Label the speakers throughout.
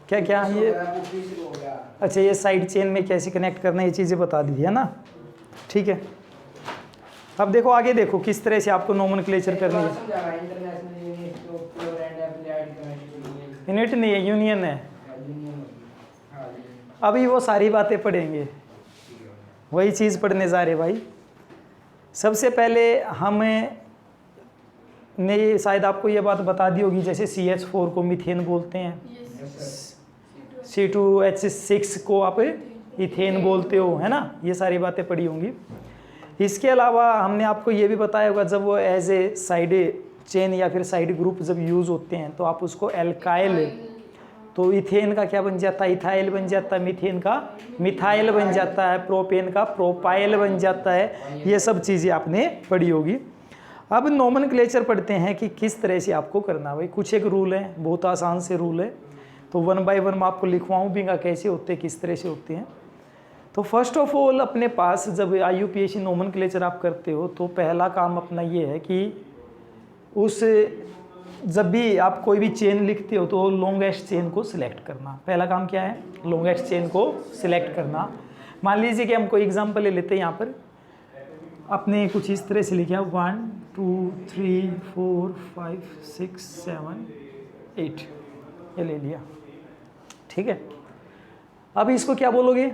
Speaker 1: क्या क्या ये, अच्छा ये साइड चेन में कैसे कनेक्ट करना है, ये चीज़ें बता दी है ना, ठीक है। अब देखो आगे देखो किस तरह से आपको नोमेनक्लेचर करनी है। यूनिट नहीं है, यूनियन है। अभी वो सारी बातें पढ़ेंगे, वही चीज़ पढ़ने जा रहे भाई। सबसे पहले हमें ने शायद आपको ये बात बता दी होगी, जैसे CH4 को मीथेन बोलते हैं, C2H6 को आप इथेन बोलते हो, है ना, ये सारी बातें पढ़ी होंगी। इसके अलावा हमने आपको ये भी बताया होगा, जब वो एज ए साइड चेन या फिर साइड ग्रुप जब यूज़ होते हैं तो आप उसको एल्काइल, तो इथेन का क्या बन जाता है, इथाइल बन जाता है, मीथेन का मिथाइल बन जाता है, प्रोपेन का प्रोपाइल बन जाता है। ये सब चीज़ें आपने पढ़ी होगी। अब नोमेनक्लेचर पढ़ते हैं कि किस तरह से आपको करना है। भाई कुछ एक रूल है, बहुत आसान से रूल है, तो 1 बाय 1 मैं आपको लिखवाऊँ भी कैसे होते हैं, किस तरह से होते हैं। तो फर्स्ट ऑफ ऑल अपने पास जब IUPAC नोमेनक्लेचर आप करते हो तो पहला काम अपना ये है कि उस जब भी आप कोई भी चेन लिखते हो तो लॉन्गेस्ट चेन को सिलेक्ट करना। पहला काम क्या है, लॉन्गेस्ट चेन को सिलेक्ट करना। मान लीजिए कि हम कोई एग्जांपल ले लेते हैं, यहाँ पर आपने कुछ इस तरह से लिखा 1 2 3 4 5 6 7 8, ये ले लिया, ठीक है। अब इसको क्या बोलोगे,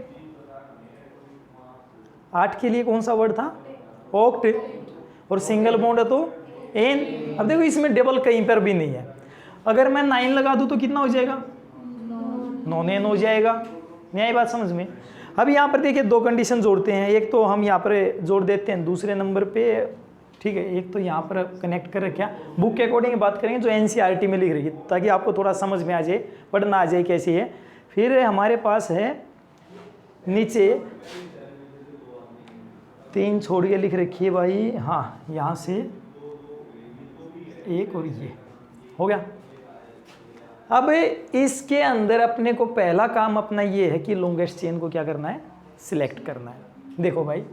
Speaker 1: 8 के लिए कौन सा वर्ड था, ऑक्ट, और सिंगल बॉन्ड है तो एन। अब देखो इसमें डबल कहीं पर भी नहीं है। अगर मैं 9 लगा दूं तो कितना हो जाएगा, 9 एन हो जाएगा। नहीं आई बात समझ में। अब यहाँ पर देखिए 2 कंडीशन जोड़ते हैं, एक तो हम यहाँ पर जोड़ देते हैं दूसरे नंबर पे, ठीक है, एक तो यहाँ पर कनेक्ट कर रखा। बुक के अकॉर्डिंग बात करेंगे जो NCERT में लिख रही है, ताकि आपको थोड़ा समझ में आ जाए, पढ़ना आ जाए कैसी है। फिर हमारे पास है नीचे 3 छोड़ के लिख रखी है भाई, हाँ यहाँ से 1 और ये हो गया। अब इसके अंदर अपने को पहला काम अपना ये है कि लॉन्गेस्ट चेन को क्या करना है, सिलेक्ट करना है। देखो भाई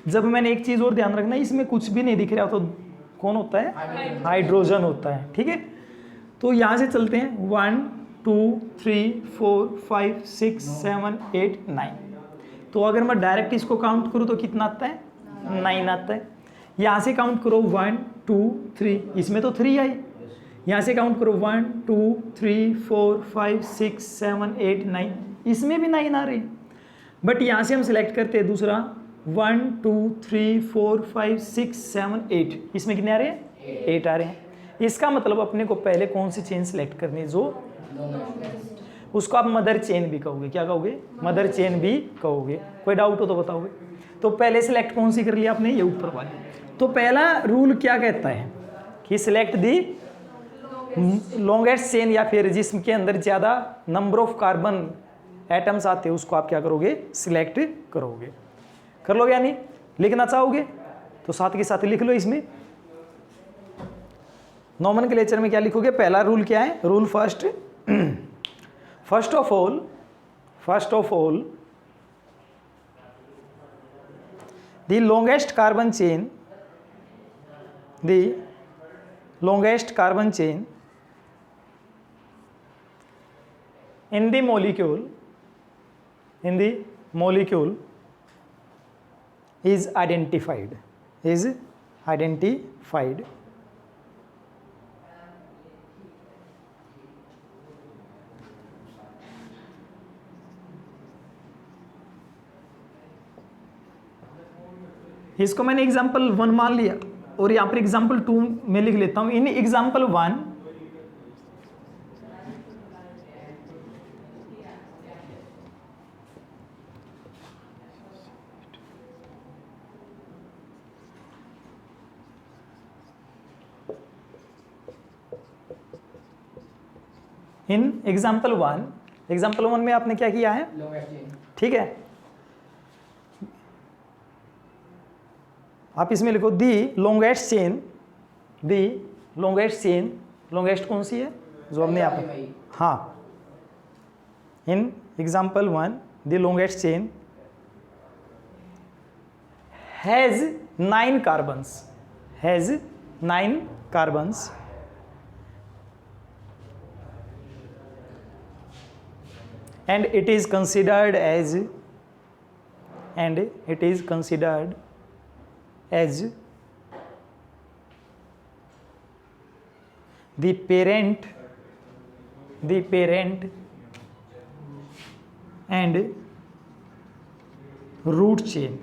Speaker 1: जब मैंने एक चीज़ और ध्यान रखना है, इसमें कुछ भी नहीं दिख रहा तो कौन होता है, हाइड्रोजन होता है, ठीक है। तो यहाँ से चलते हैं 1 2 3 4 5 6 7 8 9। तो अगर मैं डायरेक्ट इसको काउंट करूँ तो कितना आता है, 9 आता है। यहाँ से काउंट करो 1 2 3, इसमें तो 3 आई। यहाँ से काउंट करो 1 2 3 4 5 6 7 8 9, इसमें भी 9 आ रहे हैं। बट यहाँ से हम सिलेक्ट करते हैं दूसरा 1 2 3 4 5 6 7 8, इसमें कितने आ रहे हैं, 8 आ रहे हैं। इसका मतलब अपने को पहले कौन सी चेन सिलेक्ट करनी है, जो उसको आप मदर चेन भी कहोगे, क्या कहोगे, मदर चेन भी कहोगे। कोई डाउट हो तो बताओगे। तो पहले सिलेक्ट कौन सी कर लिया आपने, ये ऊपर वाली। तो पहला रूल क्या कहता है कि सिलेक्ट दी लॉन्गेस्ट चेन, या फिर जिसके अंदर ज़्यादा नंबर ऑफ कार्बन एटम्स आते हैं उसको आप क्या करोगे, सिलेक्ट करोगे। कर लोगे या नहीं, लिखना चाहोगे तो साथ के साथ लिख लो। इसमें नोमेनक्लेचर में क्या लिखोगे, पहला रूल क्या है, rule first, first of all the longest carbon chain in the molecule is identified इसको मैंने एग्जाम्पल 1 मान लिया और यहाँ पर एग्जाम्पल 2 में लिख लेता हूँ। इन एग्जाम्पल 1 एग्जाम्पल 1 में आपने क्या किया है, ठीक है, आप इसमें लिखो दी लॉन्गेस्ट चेन, लॉन्गेस्ट कौन सी है जो हमने यहाँ पर, हाँ, in example 1 the longest chain has 9 carbons and it is considered as the parent and root chain.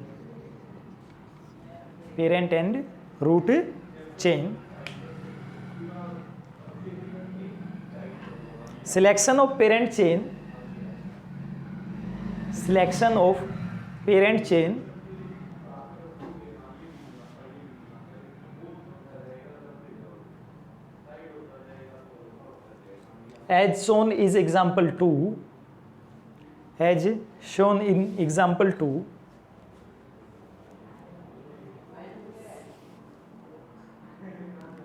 Speaker 1: Parent and root chain. Selection of parent chain as shown in example 2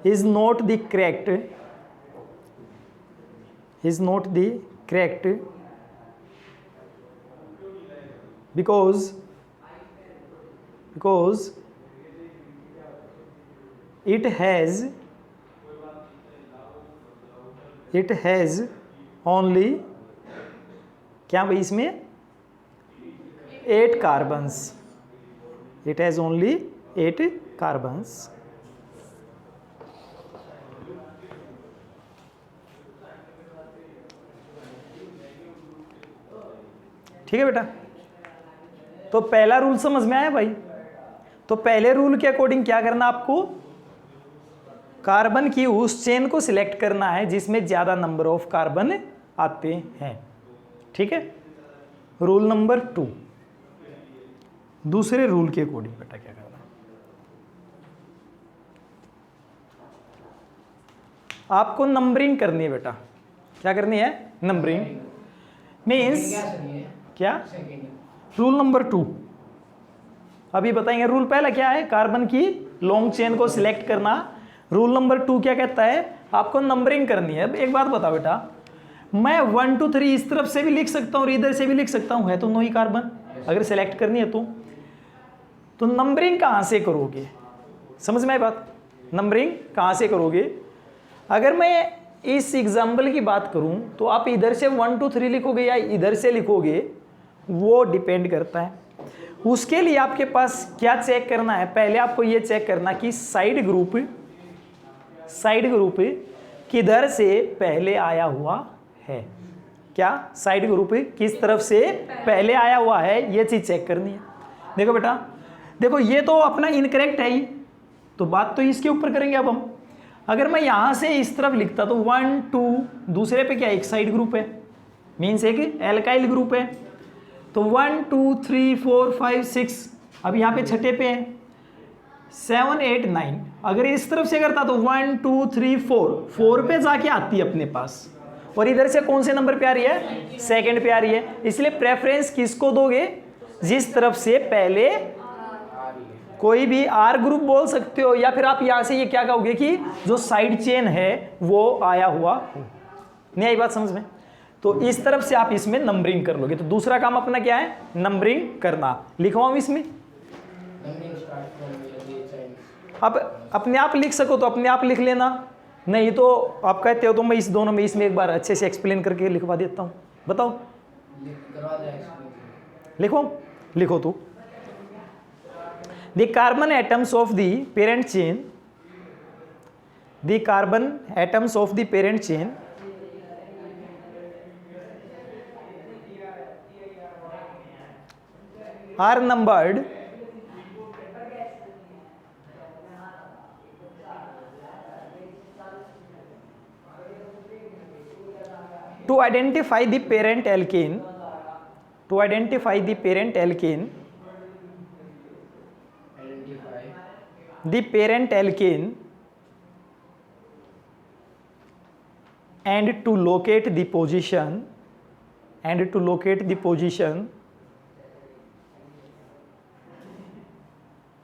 Speaker 1: is not the correct because it has only क्या भाई इसमें 8 carbons. It has only 8 carbons. ठीक है बेटा. तो पहला rule समझ में आया भाई. तो पहले रूल के अकॉर्डिंग क्या करना आपको, कार्बन की उस चेन को सिलेक्ट करना है जिसमें ज्यादा नंबर ऑफ कार्बन आते हैं. ठीक है. Rule number 2. दूसरे रूल के अकॉर्डिंग बेटा क्या करना है, आपको नंबरिंग करनी है बेटा. क्या करनी है, नंबरिंग. मीन्स क्या, रूल नंबर 2 अभी बताएंगे. रूल पहला क्या है, कार्बन की लॉन्ग चेन को सिलेक्ट करना. रूल नंबर 2 क्या कहता है, आपको नंबरिंग करनी है. अब एक बात बताओ बेटा, मैं 1 2 3 इस तरफ से भी लिख सकता हूँ और इधर से भी लिख सकता हूँ, है तो नो ही कार्बन. अगर सिलेक्ट करनी है तो नंबरिंग कहाँ से करोगे, समझ में आई बात. नंबरिंग कहाँ से करोगे, अगर मैं इस एग्जाम्पल की बात करूँ तो आप इधर से 1 2 3 लिखोगे या इधर से लिखोगे, वो डिपेंड करता है. उसके लिए आपके पास क्या चेक करना है, पहले आपको ये चेक करना कि साइड ग्रुप किधर से पहले आया हुआ है. क्या साइड ग्रुप किस तरफ से पहले आया हुआ है, ये चीज चेक करनी है. देखो बेटा, देखो ये तो अपना इनकरेक्ट है ही, तो बात तो इसके ऊपर करेंगे. अब हम अगर मैं यहां से इस तरफ लिखता तो 1 2, दूसरे पे क्या एक साइड ग्रुप है, मीन्स एक एल्काइल ग्रुप है. तो 1 2 3 4 5 6, अब यहाँ पे छठे पे है 7 8 9. अगर इस तरफ से करता तो 1 2 3 4 पे जाके आती है अपने पास, और इधर से कौन से नंबर पे आ रही है, सेकंड पे आ रही है. इसलिए प्रेफरेंस किसको दोगे, जिस तरफ से पहले, कोई भी आर ग्रुप बोल सकते हो, या फिर आप यहां से ये क्या कहोगे कि जो साइड चेन है वो आया हुआ हो. नहीं आई बात समझ में. तो इस तरफ से आप इसमें नंबरिंग कर लोगे. तो दूसरा काम अपना क्या है, नंबरिंग करना. लिखवाऊं इसमें, अब अपने आप लिख सको तो अपने आप लिख लेना, नहीं तो आप कहते हो तो मैं इस दोनों में इसमें एक बार अच्छे से एक्सप्लेन करके लिखवा देता हूँ. बताओ, लिखो तो. The carbon atoms of the parent chain, are numbered to identify the parent alkane, and to locate the position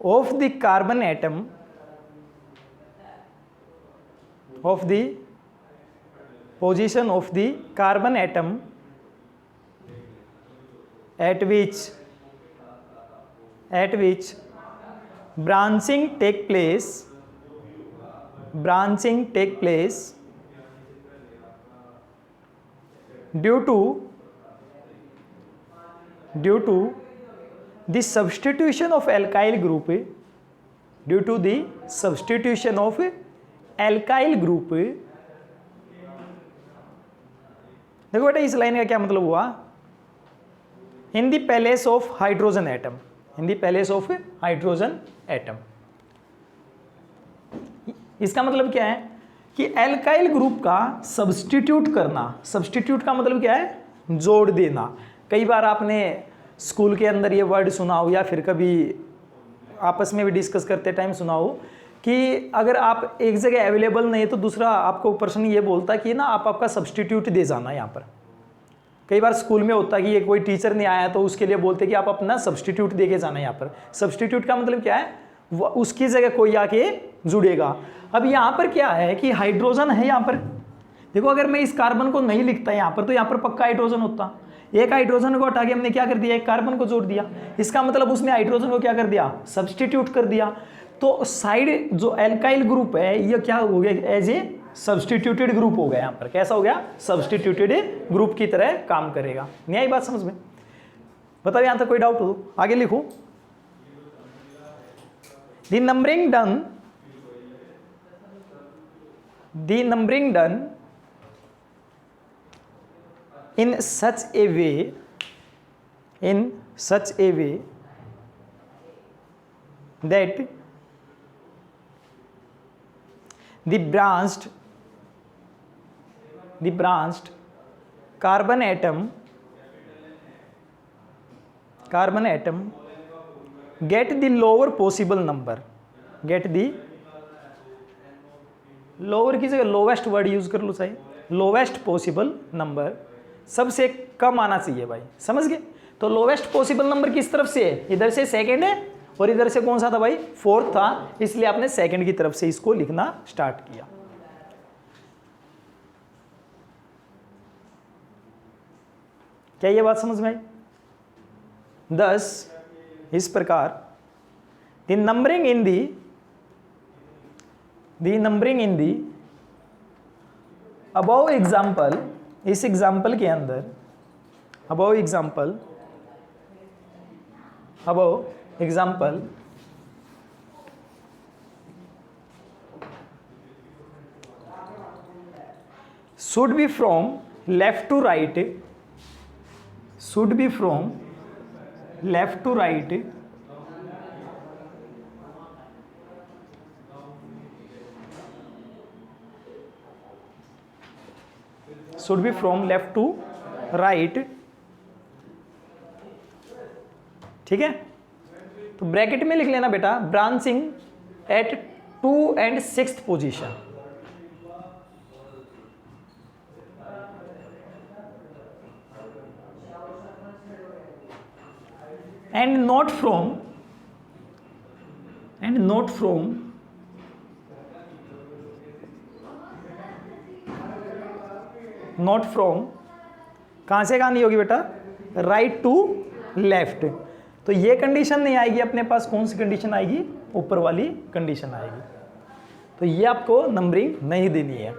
Speaker 1: of the carbon atom at which branching take place due to due to the substitution of alkyl group, due to the substitution of alkyl group. देखो बेटा इस line का क्या मतलब हुआ, in the place of hydrogen atom, in the place of hydrogen atom. इसका मतलब क्या है कि एल्काइल ग्रुप का सब्स्टिट्यूट करना, सब्स्टिट्यूट का मतलब क्या है, जोड़ देना। कई बार आपने स्कूल के अंदर ये वर्ड सुना हो या फिर कभी आपस में भी डिस्कस करते टाइम सुना हो कि अगर आप एक जगह अवेलेबल नहीं है तो दूसरा आपको पर्सन ये बोलता कि ना आप आपका सब्स्टिट्यूट दे जाना यहाँ पर। कई बार स्कूल में होता कि ये कोई टीचर नहीं आया तो उसके लिए बोलते कि आप अपना सब्स्टिट्यूट दे के जाना यहाँ पर। सब्स्टिट्यूट का मतलब क्या है, उसकी जगह कोई आके जुड़ेगा। अब यहाँ पर क्या है कि हाइड्रोजन है यहाँ पर, देखो अगर मैं इस कार्बन को नहीं लिखता यहाँ पर तो यहाँ पर पक्का हाइड्रोजन होता। एक हाइड्रोजन को हटा के हमने क्या कर दिया, एक कार्बन को जोड़ दिया। इसका मतलब उसने हाइड्रोजन को क्या कर दिया, सब्स्टिट्यूट कर दिया। तो साइड जो एल्काइल ग्रुप है ये क्या हो गया, एज ए सब्स्टिट्यूटेड ग्रुप हो गया। यहाँ पर कैसा हो गया, सब्स्टिट्यूटेड ग्रुप की तरह काम करेगा। नहीं आई बात समझ में? बताओ यहाँ तक कोई डाउट हो तो आगे लिखो। The numbering done in such a way that the branched carbon atom get the lower possible number, get the lower की जगह लोवेस्ट वर्ड यूज कर लो, चाहे लोवेस्ट पॉसिबल नंबर, सबसे कम आना चाहिए भाई, समझ गए? तो लोवेस्ट पॉसिबल नंबर किस तरफ से है, इधर से सेकंड है और इधर से कौन सा था भाई, फोर्थ था, इसलिए आपने सेकंड की तरफ से इसको लिखना स्टार्ट किया। क्या ये बात समझ में आई? 10 इस प्रकार the numbering in the above example, इस एग्जाम्पल के अंदर above example should be from left to right, should be from left to right, should be from left to right, ठीक है? तो ब्रैकेट में लिख लेना बेटा, branching at 2 and 6th position, and not from कहां से कहां नहीं होगी बेटा, राइट टू लेफ्ट। तो ये कंडीशन नहीं आएगी अपने पास, कौन सी कंडीशन आएगी, ऊपर वाली कंडीशन आएगी। तो ये आपको नंबरिंग नहीं देनी है।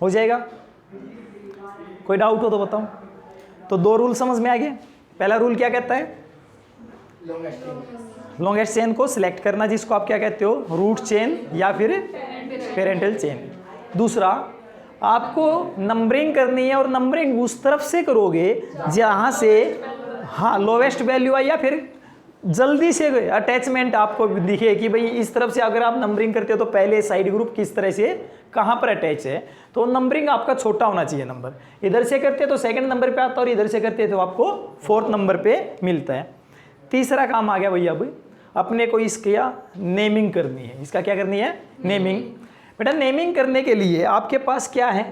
Speaker 1: हो जाएगा? कोई डाउट हो तो बताओ। तो 2 रूल समझ में आ गए। पहला रूल क्या कहता है, लॉन्गेस्ट चेन को सिलेक्ट करना, जिसको आप क्या कहते हो, रूट चेन या फिर पेरेंटल चेन। दूसरा, आपको नंबरिंग करनी है और नंबरिंग उस तरफ से करोगे जहां से हाँ लोवेस्ट वैल्यू आई, या फिर जल्दी से अटैचमेंट आपको दिखे कि भाई इस तरफ से अगर आप नंबरिंग करते हो तो पहले साइड ग्रुप किस तरह से कहां पर अटैच है। तो नंबरिंग आपका छोटा होना चाहिए नंबर। इधर से करते तो सेकंड नंबर पे आता है और इधर से करते तो आपको 4th नंबर पे मिलता है। तीसरा काम आ गया भैया, अब अपने को इसका नेमिंग करनी है। इसका क्या करनी है, नेमिंग। बेटा नेमिंग करने के लिए आपके पास क्या है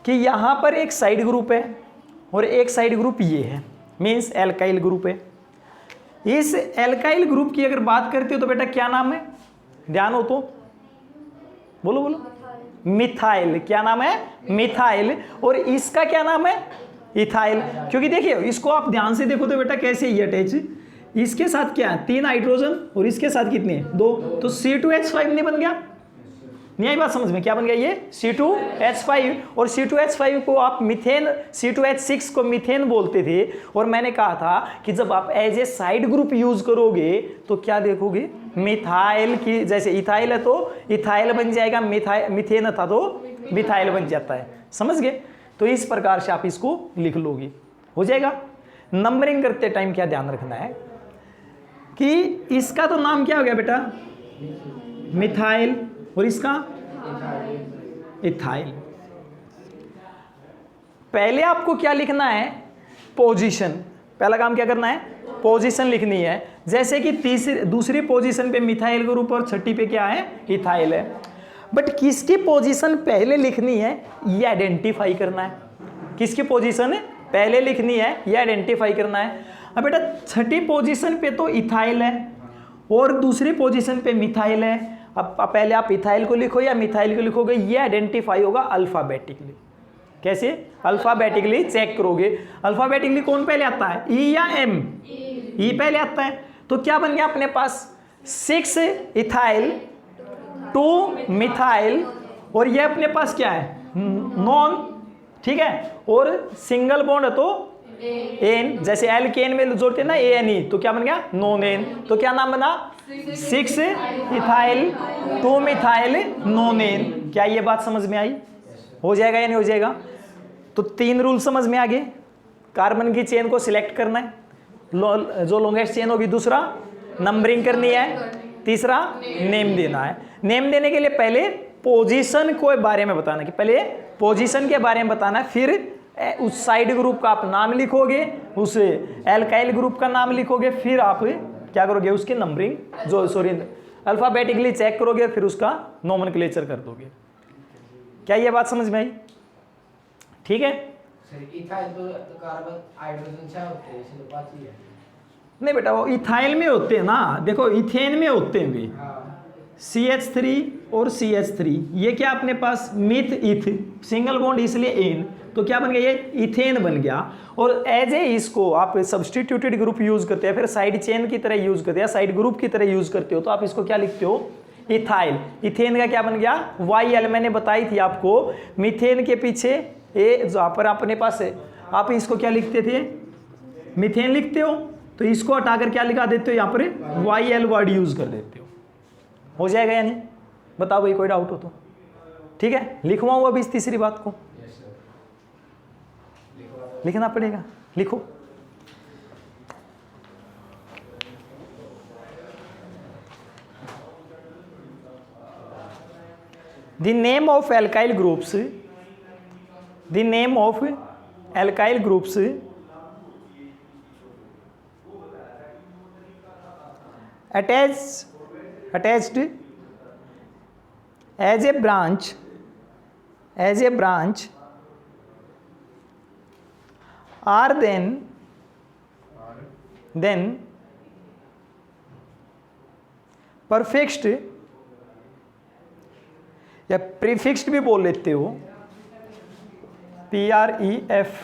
Speaker 1: कि यहाँ पर एक साइड ग्रुप है और एक साइड ग्रुप ये है, मीन्स एल्काइल ग्रुप है। इस एल्काइल ग्रुप की अगर बात करते हो तो बेटा क्या नाम है, ध्यान हो तो बोलो बोलो, मिथाइल। क्या नाम है, मिथाइल। और इसका क्या नाम है, इथाइल। क्योंकि देखिए इसको आप ध्यान से देखो तो बेटा कैसे ये अटैच, इसके साथ क्या है 3 हाइड्रोजन और इसके साथ कितने 2, तो C2H5 नहीं बन गया, नहीं आई बात समझ में? क्या बन गया ये C2H5, और C2H5 को आप मीथेन, C2H6 को मीथेन बोलते थे। और मैंने कहा था कि जब आप as a side group use करोगे तो क्या देखोगे, मिथाइल की, जैसे इथाइल है तो इथाइल बन जाएगा, मीथेन था तो मिथाइल बन जाता है। समझ गए? तो इस प्रकार से आप इसको लिख लोगे, हो जाएगा। नंबरिंग करते टाइम क्या ध्यान रखना है कि इसका तो नाम क्या हो गया बेटा, मिथाइल, और इसका इथाइल। पहले आपको क्या लिखना है, पोजीशन। पहला काम क्या करना है, पोजीशन लिखनी है। जैसे कि दूसरी पोजीशन पे मिथाइल ग्रुप और छठी पे क्या है, इथाइल है। बट किसकी पोजीशन पहले लिखनी है ये आइडेंटिफाई करना है। किसकी पोजीशन पहले लिखनी है ये आइडेंटिफाई करना है। अब बेटा छठी पोजीशन पे तो इथाइल है और दूसरी पोजीशन पे मिथाइल है। अब पहले आप इथाइल को लिखो या मिथाइल को लिखोगे, ये आइडेंटिफाई होगा अल्फाबेटिकली। कैसे? अल्फाबेटिकली चेक करोगे। अल्फाबेटिकली कौन पहले आता है, ई या एम? ई पहले आता है। तो क्या बन गया अपने पास, 6 इथाइल 2 मिथाइल, और ये अपने पास क्या है, नॉन, ठीक है। और सिंगल बॉन्ड है तो एन, जैसे एल्केन में जोड़ते हैं ना एन, तो क्या बन गया, नॉन एन। तो क्या नाम बना, 6 इथाइल 2 मिथाइल नॉन एन। क्या ये बात समझ में आई? हो जाएगा या नहीं हो जाएगा? तो 3 रूल समझ में आ गए। कार्बन की चेन को सिलेक्ट करना है, जो लॉन्गेस्ट चेन होगी, दूसरा नंबरिंग करनी है, तीसरा नेम देना है। नेम देने के लिए पहले पोजीशन को बारे में बताना, कि पहले पोजीशन के बारे में बताना है, फिर उस साइड ग्रुप का आप नाम लिखोगे, उस एल्काइल ग्रुप का नाम लिखोगे, फिर आप क्या करोगे, उसकी नंबरिंग, जो सॉरी अल्फाबेटिकली चेक करोगे, फिर उसका नोमेनक्लेचर कर दोगे। क्या ये बात समझ में आई? ठीक है।
Speaker 2: इथाइल तो कार्बन हाइड्रोजन से होते हैं, इसलिए बात ही है।
Speaker 1: नहीं बेटा, वो इथाइल में होते हैं ना, देखो इथेन में होते हैं भी, CH3 और CH3, ये क्या अपने पास मिथ इथ, सिंगल बॉन्ड इसलिए एन, तो क्या बन गया, ये इथेन बन गया। और एज ए इसको आप सब्सटीट्यूटेड ग्रुप यूज करते हैं, फिर साइड चेन की तरह यूज करते हैं, साइड ग्रुप की तरह यूज करते हो, तो आप इसको क्या लिखते हो, इथाइल। इथेन का क्या बन गया, YL। मैंने बताई थी आपको, मीथेन के पीछे ए, जहाँ पर अपने पास है, आप इसको क्या लिखते थे, मीथेन लिखते हो, तो इसको हटाकर क्या लिखा देते हो, यहाँ पर YL वर्ड यूज कर देते हो जाएगा या नहीं? बताओ भाई, कोई डाउट हो तो। ठीक है, लिखवाऊंगा अभी इस तीसरी बात को, लिखना पड़ेगा, लिखो। The name of alkyl groups, the name of alkyl groups attached as a branch are then perfixed या प्रीफिक्स्ड भी बोल लेते हो, PREFIXED,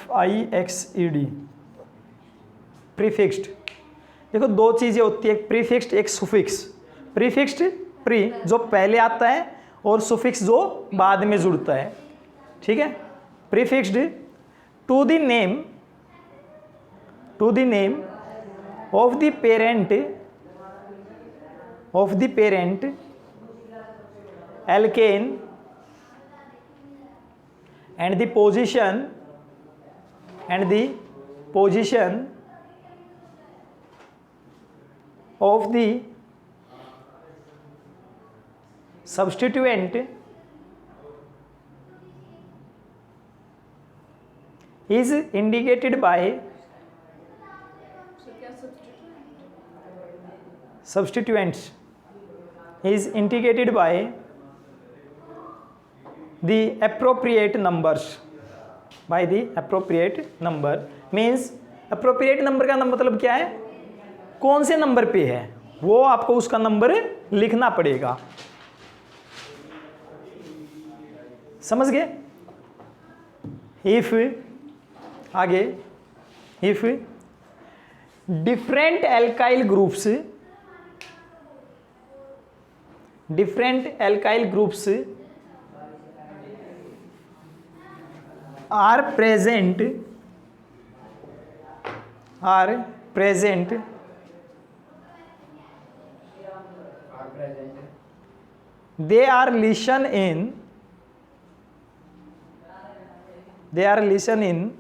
Speaker 1: प्रीफिक्स्ड। देखो दो चीजें होती है, एक प्रीफिक्स्ड एक सुफिक्स। प्रीफिक्स्ड प्री जो पहले आता है और सुफिक्स जो बाद में जुड़ता है, ठीक है। Prefixed to the name of the parent alkane and the position of the substituent is indicated by substituents is indicated by the appropriate numbers, by the appropriate number means appropriate number का मतलब क्या है, कौन से number पे है वो आपको उसका नंबर लिखना पड़ेगा। समझ गए? if आगे if different alkyl groups are present
Speaker 2: are present
Speaker 1: they are listen in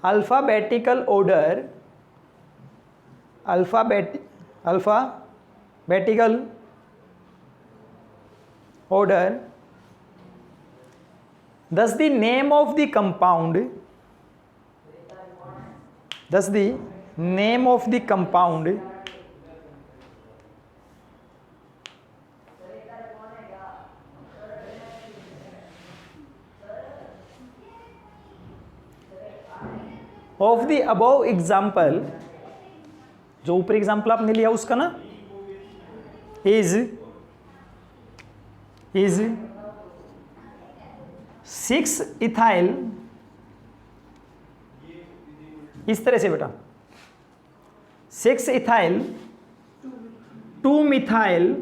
Speaker 1: alphabetical order thus the name of the compound of the above example, जो ऊपर एग्जाम्पल आपने लिया उसका ना, is 6 ethyl, इस तरह से बेटा 6 ethyl 2 methyl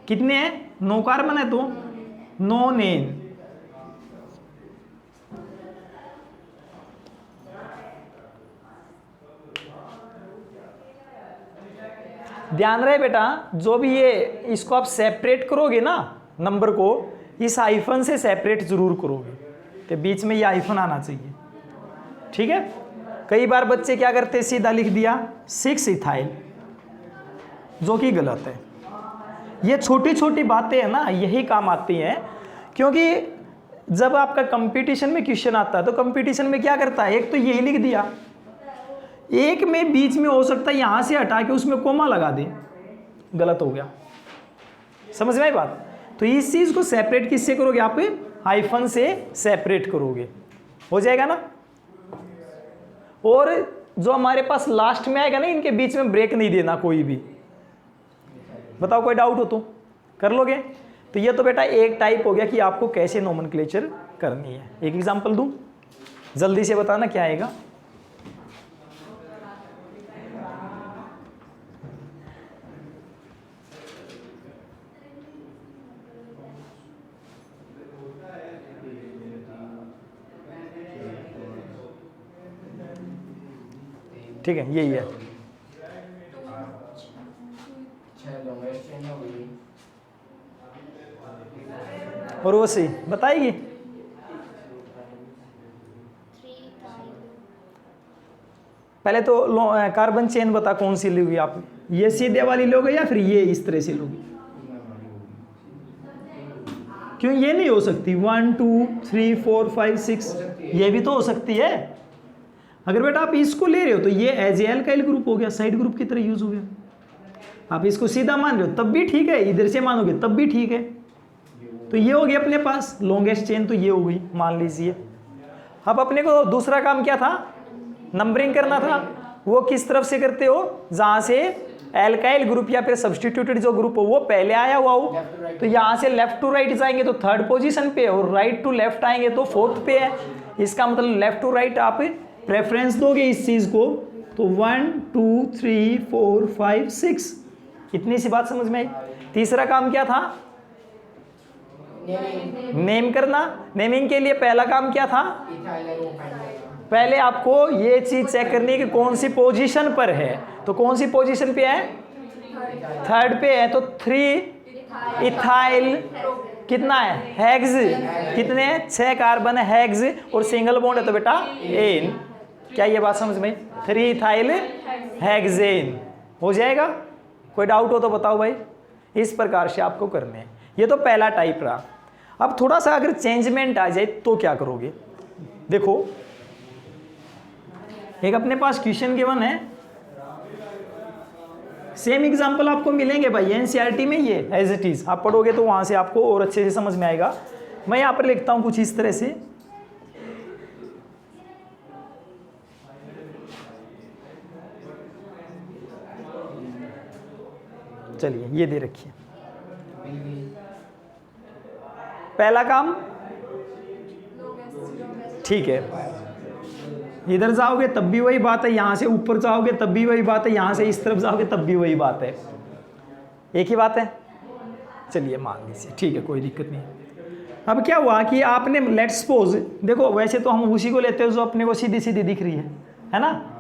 Speaker 1: कितने हैं, 9 कार्बन है तो नोनेन। ध्यान रहे बेटा, जो भी ये इसको आप सेपरेट करोगे ना नंबर को, इस हाइफन से सेपरेट जरूर करोगे, तो बीच में ये हाइफन आना चाहिए, ठीक है। कई बार बच्चे क्या करते हैं, सीधा लिख दिया 6 इथाइल, जो कि गलत है। ये छोटी छोटी बातें हैं ना, यही काम आती हैं, क्योंकि जब आपका कंपटीशन में क्वेश्चन आता है तो कंपटीशन में क्या करता है, एक तो यही लिख दिया, एक में बीच में हो सकता है यहां से हटा के उसमें कोमा लगा दे, गलत हो गया। समझ में आई बात। तो इस चीज को सेपरेट किससे करोगे आप, हाइफन से सेपरेट करोगे, हो जाएगा ना। और जो हमारे पास लास्ट में आएगा ना, इनके बीच में ब्रेक नहीं देना कोई भी। बताओ कोई डाउट हो तो कर लोगे। तो ये तो बेटा एक टाइप हो गया कि आपको कैसे नोमेनक्लेचर करनी है। एक एग्जांपल दूं, जल्दी से बताना क्या आएगा। ठीक है, यही है। और वो सी बताएगी, पहले तो कार्बन चेन बता कौन सी लोगी आप, ये सीधे वाली लोगे या फिर ये इस तरह से लोगे। क्यों ये नहीं हो सकती, 1 2 3 4 5 6 ये भी तो हो सकती है। अगर बेटा आप इसको ले रहे हो तो ये एज एल्काइल ग्रुप हो गया, साइड ग्रुप की तरह यूज हो गया। आप इसको सीधा मान रहे हो तब भी ठीक है, इधर से मानोगे तब भी ठीक है। तो ये हो गया अपने पास लॉन्गेस्ट चेन, तो ये हो गई मान लीजिए। अब अपने को दूसरा काम क्या था, नंबरिंग करना था। वो किस तरफ से करते हो, जहां से एल्काइल ग्रुप या फिर सब्सटीट्यूटेड जो ग्रुप हो वो पहले आया हुआ हो, तो यहां से लेफ्ट टू राइट जाएंगे तो थर्ड पोजीशन पे, और राइट टू लेफ्ट आएंगे तो फोर्थ पे है। इसका मतलब लेफ्ट टू राइट आप प्रेफरेंस दोगे इस चीज को, तो 1 2 3 4 5 6, इतनी सी बात समझ में आई। तीसरा काम क्या था, नेम करना। नेमिंग के लिए पहला काम क्या था, पहले आपको ये चीज चेक करनी है कि कौन सी पोजीशन पर है। तो कौन सी पोजीशन पे है, थर्ड पे है, तो 3 इथाइल कितना है, हेक्स कितने, 6 कार्बन है हेक्स, और सिंगल बॉन्ड है तो बेटा एन। क्या ये बात समझ में, 3 इथाइल हेक्सेन हो जाएगा। कोई डाउट हो तो बताओ भाई। इस प्रकार से आपको करने हैं। ये तो पहला टाइप रहा। अब थोड़ा सा अगर चेंजमेंट आ जाए तो क्या करोगे, देखो एक अपने पास क्वेश्चन गिवन है, सेम एग्जांपल आपको मिलेंगे भाई एनसीईआरटी में, ये एज इट इज आप पढ़ोगे तो वहां से आपको और अच्छे से समझ में आएगा। मैं यहां पर लिखता हूं कुछ इस तरह से, चलिए ये दे रखिए। पहला काम ठीक है, इधर जाओगे तब भी वही बात है, यहां से ऊपर जाओगे तब भी वही बात है, यहां से इस तरफ जाओगे तब भी वही बात है, एक ही बात है। चलिए मान लीजिए ठीक है, कोई दिक्कत नहीं। अब क्या हुआ कि आपने लेट्स सपोज, देखो वैसे तो हम उसी को लेते हैं जो अपने को सीधी सीधी दिख रही है ना,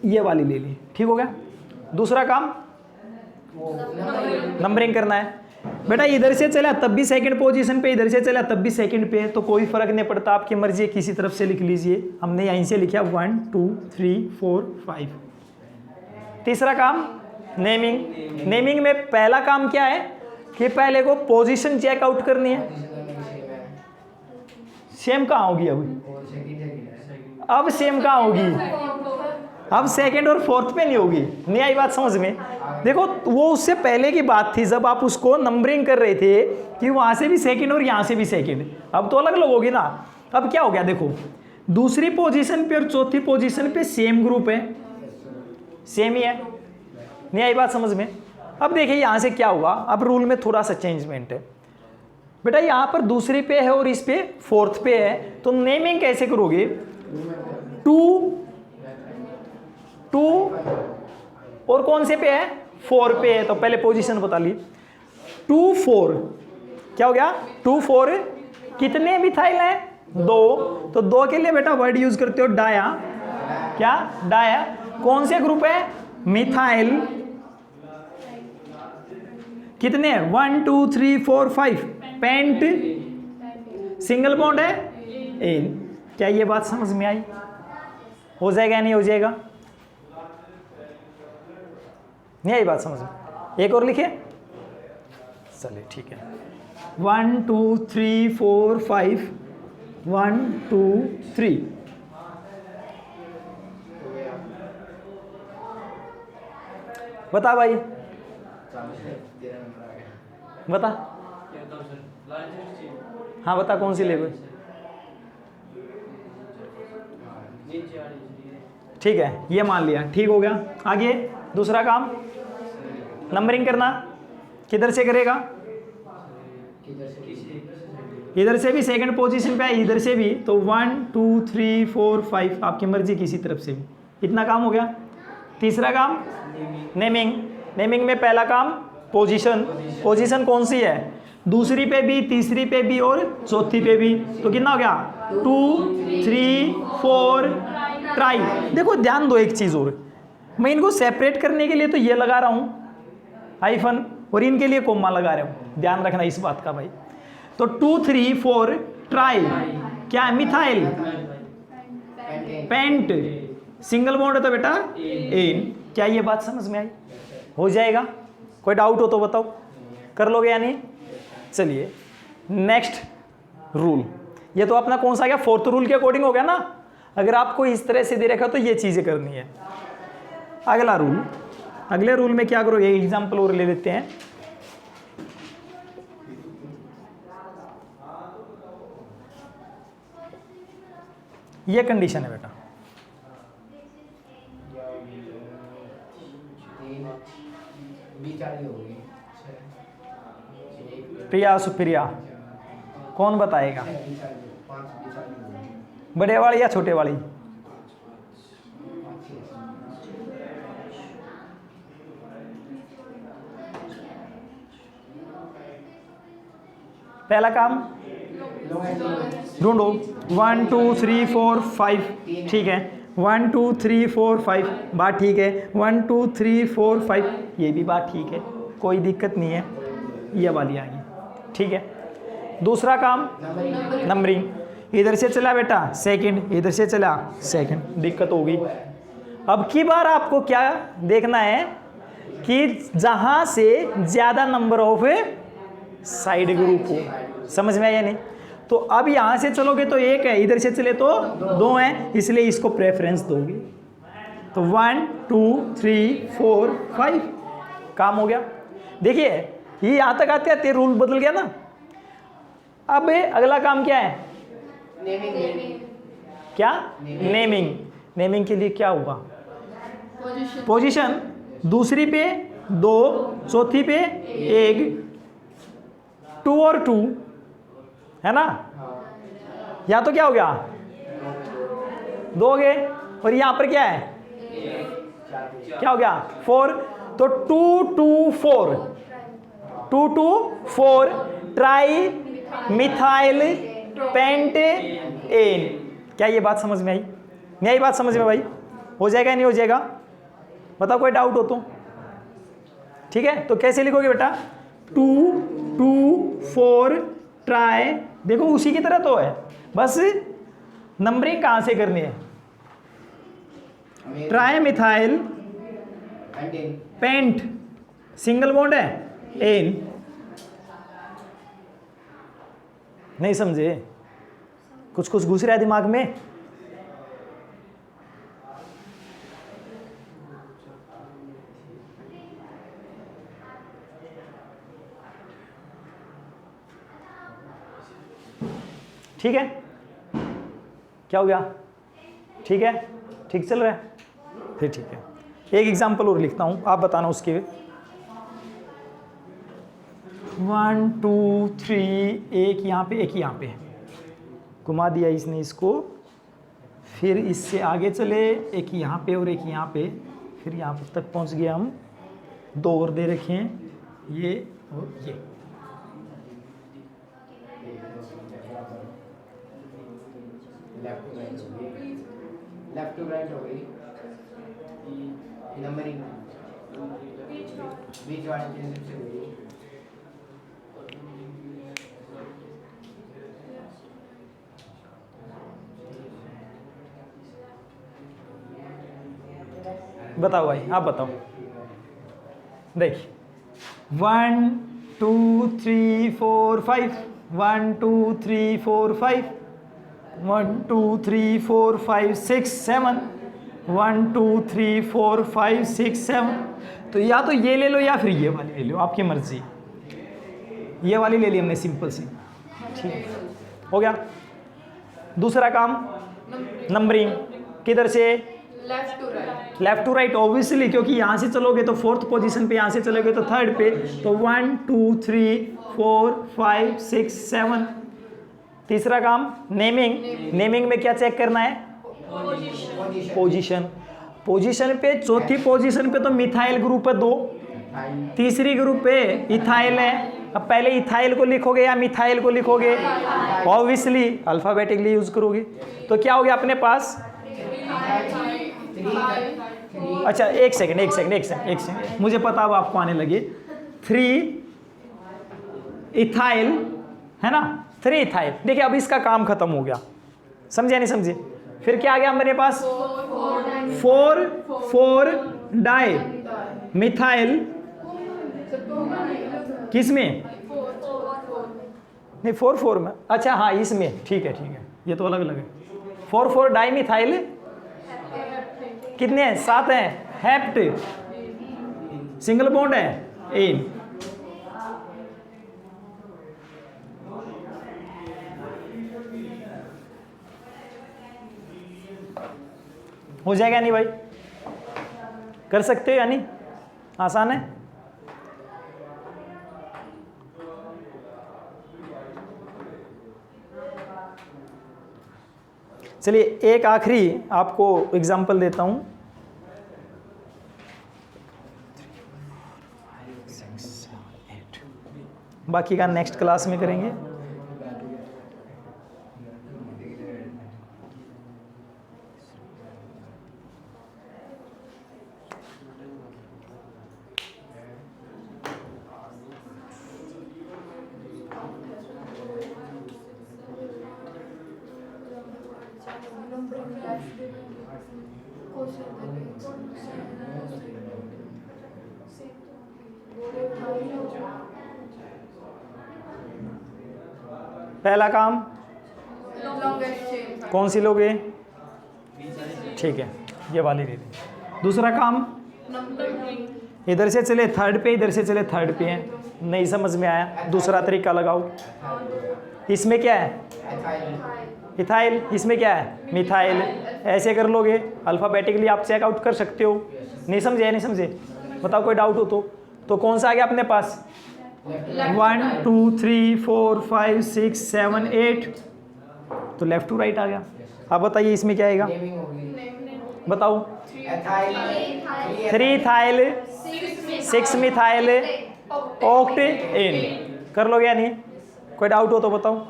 Speaker 1: ये वाली ले ली, ठीक हो गया। दूसरा काम नंबरिंग करना है। बेटा इधर से चला तब भी सेकंड पोजीशन पे, इधर से चला तब भी सेकंड पे, तो कोई फर्क नहीं पड़ता, आपकी मर्जी है किसी तरफ से लिख लीजिए। हमने यहीं से लिखा 1 2 3 4 5। तीसरा काम नेमिंग। नेमिंग में पहला काम क्या है कि पहले को पोजीशन चेकआउट करनी है। सेम कहाँ होगी अब सेम कहाँ होगी, अब सेकंड और फोर्थ पे नहीं होगी। नहीं आई बात समझ में? देखो वो उससे पहले की बात थी जब आप उसको नंबरिंग कर रहे थे कि वहां से भी सेकंड और यहां से भी सेकंड, अब तो अलग अलग होगी ना। अब क्या हो गया, देखो दूसरी पोजीशन पे और चौथी पोजीशन पे सेम ग्रुप है, सेम ही है। नहीं आई बात समझ में? अब देखिए यहां से क्या हुआ, अब रूल में थोड़ा सा चेंजमेंट है। बेटा यहां पर दूसरी पे है और इस पे फोर्थ पे है, तो नेमिंग कैसे करोगे? 2 और कौन से पे है? 4 पे है, तो पहले पोजीशन बता ली। 2 4 क्या हो गया? 2 4 कितने मिथाइल हैं? 2। तो 2 के लिए बेटा वर्ड यूज करते हो डाया। क्या? डाया। कौन से ग्रुप है? मिथाइल। कितने? 1 2 3 4 5। पेंट सिंगल बॉन्ड है एन। क्या ये बात समझ में आई? हो जाएगा नहीं हो जाएगा? नहीं आई बात समझ में? एक और लिखे, चलिए ठीक है। 1 2 3 4 5 1 2 3। बता भाई, बता। हाँ बता कौन सी लेंगे? ठीक है ये मान लिया, ठीक हो गया। आगे दूसरा काम नंबरिंग करना, किधर से करेगा? इधर से भी सेकंड पोजीशन पे है, इधर से भी, तो 1 2 3 4 5 आपकी मर्जी किसी तरफ से भी। इतना काम हो गया। तीसरा काम नेमिंग। नेमिंग में पहला काम पोजीशन। पोजीशन कौन सी है? दूसरी पे भी, तीसरी पे भी और चौथी पे भी, तो कितना हो गया? 2 3 4 ट्राई। देखो ध्यान दो एक चीज और, मैं इनको सेपरेट करने के लिए तो ये लगा रहा हूं हाइफन, और इनके लिए कोमा लगा रहा हूं, ध्यान रखना इस बात का भाई। तो 2 3 4 ट्राई क्या है? मिथाइल। पेंट सिंगल बॉन्ड है तो बेटा एन। क्या ये बात समझ में आई? हो जाएगा? कोई डाउट हो तो बताओ, कर लोगे या नहीं? चलिए नेक्स्ट रूल, ये तो अपना कौन सा गया? 4th रूल के अकॉर्डिंग हो गया ना। अगर आपको इस तरह से दे रखा तो ये चीजें करनी है। अगला रूल, अगले रूल में क्या करोगे? एग्जाम्पल और ले लेते हैं। ये कंडीशन है बेटा, प्रिया सुप्रिया कौन बताएगा? बड़े वाली या छोटे वाली? पहला काम ढूंढो। 1 2 3 4 5 ठीक है। 1 2 3 4 5 बात ठीक है। 1 2 3 4 5 ये भी बात ठीक है, कोई दिक्कत नहीं है। ये वाली आ गई, ठीक है। दूसरा काम नंबरिंग। इधर से चला बेटा सेकंड, इधर से चला सेकंड, दिक्कत होगी। अब की बार आपको क्या देखना है कि जहां से ज्यादा नंबर ऑफ साइड ग्रुप हो। समझ में आया नहीं? तो अब यहां से चलोगे तो 1 है, इधर से चले तो 2 है, इसलिए इसको प्रेफरेंस दोगे। तो 1 2 3 4 5 काम हो गया। देखिए ये यहां तक आते आते रूल बदल गया ना। अब अगला काम क्या है? क्या? नेमिंग। नेमिंग के लिए क्या होगा? पोजीशन। दूसरी पे 2, चौथी पे 1, 2 और 2 है ना। या तो क्या हो गया? 2 हो गए, और यहां पर क्या है? क्या हो गया? 4। तो 2 2 4 2 2 4 ट्राई मिथाइल पेंट एन। क्या ये बात समझ में आई? नहीं आई बात समझ में भाई? हो जाएगा नहीं हो जाएगा? बताओ कोई डाउट हो तो। ठीक है, तो कैसे लिखोगे बेटा? 2,2,4 ट्राई, देखो उसी की तरह तो है, बस नंबरिंग कहां से करनी है? Tri methyl paint, single bond है, एन। नहीं समझे? कुछ कुछ घुस रहा है दिमाग में? ठीक है, क्या हो गया? ठीक है, ठीक चल रहा है, फिर ठीक है। एक एग्जांपल और लिखता हूं, आप बताना उसके। 1 2 3, एक यहाँ पे एक यहाँ पे, घुमा दिया इसने इसको, फिर इससे आगे चले, एक यहाँ पे और एक यहाँ पे, फिर यहाँ तक पहुँच गए हम। 2 और दे रखे हैं, ये और ये।
Speaker 2: लेफ्ट टू राइट हो गई नंबरिंग, बीच वाली चीज से हो गई।
Speaker 1: बताओ भाई, आप बताओ। देखिए 1 2 3 4 5, 1 2 3 4 5, 1 2 3 4 5 6 7, 1 2 3 4 5 6 7। तो या तो ये ले लो या फिर ये वाली ले लो, आपकी मर्जी। ये वाली ले ली हमने सिंपल सी, ठीक है, हो गया। दूसरा काम नंबरिंग, किधर से?
Speaker 3: Left to right.
Speaker 1: Left to right obviously, क्योंकि यहाँ से चलोगे तो 4th पोजीशन पे, यहाँ से चलोगे तो 3rd पे। तो 1 2 3 4 5 6 7। तीसरा काम नेमिंग, नेमिंग में क्या चेक करना है? पोजीशन। पोजीशन पे चौथी पोजीशन पे तो मिथाइल ग्रुप है 2, तीसरी ग्रुप पे इथाइल है। अब पहले इथाइल को लिखोगे या मिथाइल को लिखोगे? ऑब्वियसली अल्फाबेटिकली यूज करोगे। तो क्या हो गया अपने पास? अच्छा एक सेकंड, मुझे पता अब आपको आने लगे। 3 इथाइल है ना, 3 इथाइल। देखिए अब इसका काम खत्म हो गया, समझे नहीं समझे? फिर क्या आ गया मेरे पास? 4 डाई मिथाइल, किस में? नहीं 4 में, अच्छा हाँ इसमें, ठीक है, ये तो अलग अलग है। 4 डाई मिथाइल, कितने हैं? 7 हैं। हेप्ट, सिंगल बॉन्ड है, एन। हो जाएगा नहीं भाई? कर सकते हो या नहीं? आसान है। चलिए एक आखिरी आपको एग्जांपल देता हूं। बाकी का नेक्स्ट क्लास में करेंगे। पहला काम कौन सी लोगे? ठीक है, ये वाली ले ली। दूसरा काम इधर से चले 3rd पे, इधर से चले 3rd पे है। नहीं समझ में आया? दूसरा तरीका लगाओ। इसमें क्या है? इथाइल, इसमें क्या है? मिथाइल। ऐसे कर लोगे, अल्फाबेटिकली आप चेकआउट कर सकते हो। नहीं समझे? नहीं समझे? बताओ कोई डाउट हो तो कौन सा आ गया अपने पास? 1 2 3 4 5 6 7 8, तो लेफ्ट टू राइट आ गया। अब बताइए इसमें क्या आएगा? बताओ। 3 इथाइल, 6 मिथाइल, ऑक्ट एन। कर लोगे या नहीं? कोई डाउट हो तो बताओ।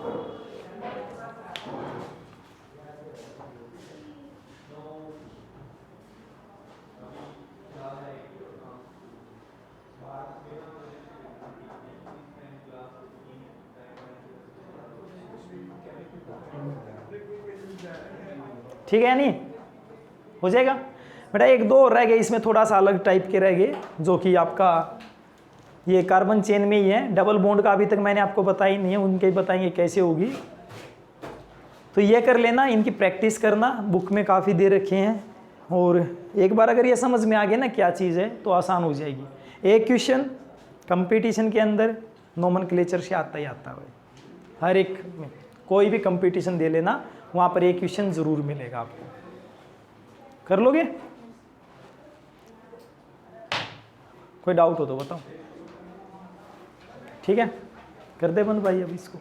Speaker 1: ठीक है, नहीं हो जाएगा बेटा। एक दो और रह गए, इसमें थोड़ा सा अलग टाइप के रह गए, जो कि आपका ये कार्बन चेन में ही है। डबल बॉन्ड का अभी तक मैंने आपको बताई नहीं है, उनके बताएंगे कैसे होगी। तो ये कर लेना, इनकी प्रैक्टिस करना, बुक में काफ़ी दे रखे हैं। और एक बार अगर ये समझ में आ गया ना क्या चीज़ है तो आसान हो जाएगी। एक क्वेश्चन कंपटीशन के अंदर नोमेनक्लेचर से आता ही आता है, हर एक में कोई भी कंपटीशन दे लेना, वहाँ पर एक क्वेश्चन ज़रूर मिलेगा आपको। कर लोगे? कोई डाउट हो तो बताओ। ठीक है, कर दे बंद भाई अब इसको।